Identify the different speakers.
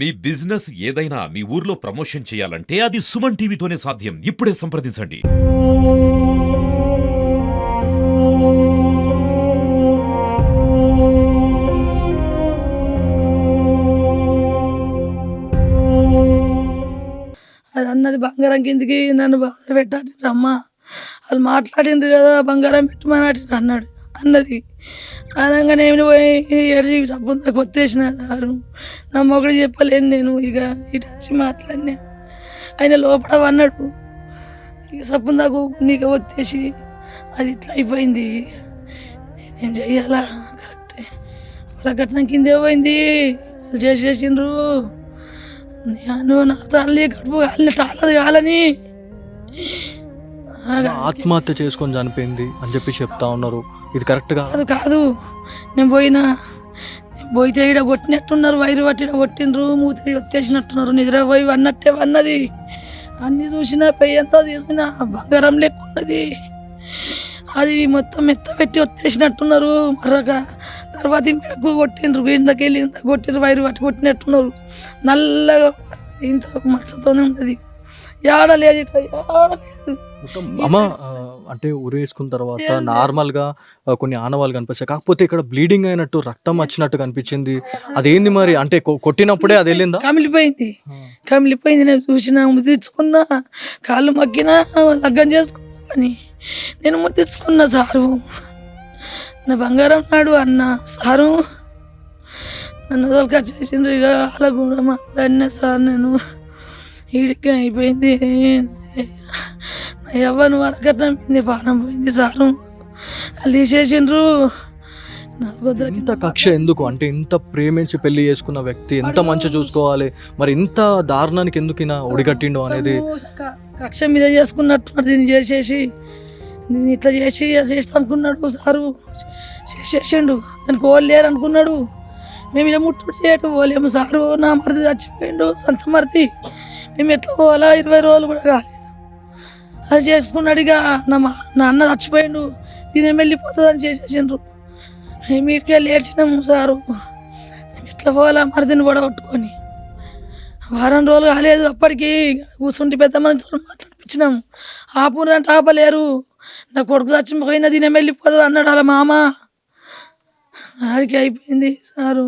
Speaker 1: మీ business ఏదైనా మీ ఊర్లో promotion చేయాలంటే అది సుమన్ టీవీతోనే సాధ్యం. ఇప్పుడే సంప్రదించండి.
Speaker 2: అది అన్నది బంగారం కిందికి నన్ను బాధ పెట్టాలి రమ్మ, వాళ్ళు మాట్లాడిండ్రు కదా బంగారం పెట్టమని అన్నాడు అన్నది. అనగానే నేను పోయి ఎడిచి సబ్బుంతా కొత్తేసిన సారు. నా మొగుడు చెప్పలేను నేను, ఇక ఇటు వచ్చి మాట్లాడినా. ఆయన లోపల అన్నాడు, ఇక సబ్బుందాకు నీకు ఒత్తేసి అది ఇట్లా అయిపోయింది, నేనేం చెయ్యాలా, కరెక్టే వరకట్నం కిందే పోయింది, వాళ్ళు చేసేసిండ్రు, నేను నా తల్లి కడుపు కాలని తాళది కాలని
Speaker 3: ఆత్మహత్య చేసుకొని చనిపోయింది అని చెప్పి చెప్తా ఉన్నారు. ఇది కరెక్ట్గా
Speaker 2: అది కాదు. నేను పోయితే ఈడ కొట్టినట్టున్నారు, వైరు పట్టి కొట్టిండ్రు, మూతి వచ్చేసినట్టున్నారు, నిద్రపోయి అన్నట్టే అన్నది. అన్నీ చూసినా పెయ్యి అంతా చూసినా బంగారం లెక్కున్నది. అది మొత్తం మెత్త పెట్టి వచ్చేసినట్టున్నారు. మరొక తర్వాత మెడకు కొట్టిండ్రు, ఇంతకెళ్ళి ఇంత కొట్టిండ్రు, వైరు పట్టి కొట్టినట్టున్నారు. నల్లగా ఇంత మచ్చతోనే ఉన్నది, ఏడలేదు ఇట్లా ఏడలేదు.
Speaker 3: అమ్మ అంటే ఉరేసుకున్న తర్వాత నార్మల్గా కొన్ని ఆనవాళ్ళు కనిపిస్తాయి, కాకపోతే ఇక్కడ బ్లీడింగ్ అయినట్టు రక్తం వచ్చినట్టు కనిపించింది. అదేంది మరి, అంటే కొట్టినప్పుడే అది వెళ్ళిందా?
Speaker 2: కమిలిపోయింది. నేను చూసినా, ముద్దించుకున్నా, కాళ్ళు మగ్గినా లగ్గం చేసుకున్నామని నేను ముద్దించుకున్నా. సారు నా బంగారం నాడు అన్న సారు నన్ను తోలుకా చేసిండ్రు. ఇక అలా కూడా మాట్లాడినా సార్, నేను ఈడికి అయిపోయింది, నా యవ్వను వరకట్నం పోయింది, పానం పోయింది సారు, వాళ్ళు తీసేసిండ్రు.
Speaker 3: ఇంత కక్ష ఎందుకు? అంటే ఇంత ప్రేమించి పెళ్లి చేసుకున్న వ్యక్తి ఎంత మంచి చూసుకోవాలి, మరి ఇంత దారుణానికి ఎందుకు ఈయన ఒడిగట్టిండు అనేది.
Speaker 2: కక్ష మీద చేసుకున్నట్టు దీన్ని చేసేసి, నేను ఇట్లా చేస్తా అనుకున్నాడు సారు, చేసేసిండు. దానికి ఓళ్ళు లేరు అనుకున్నాడు. మేము ఇలా ముట్టు చేయటం పోలేము సారు. నా మరిది చచ్చిపోయిండు, సొంత మరిది. మేము ఎట్లా పోవాలా, 20 రోజులు కూడా కాలేదు. అది చేసుకున్నాడు. ఇక నా అన్న చచ్చిపోయిండు, దీని వెళ్ళిపోతుంది అని చేసేసిండ్రు. మేము ఇటుకి వెళ్ళి ఏడ్చినాము సారు. మేము ఎట్లా పోవాలా, మరిదిని కూడా కొట్టుకొని. వారం రోజులు కాలేదు, అప్పటికి కూర్చుంటే పెద్ద మనిషితో మాట్లాడిపించినాము. ఆపురంటే ఆపలేరు, నా కొడుకు చచ్చిపోయినా దీని వెళ్ళిపోతుంది అన్నాడు అలా మామ. ఆడికి అయిపోయింది సారు.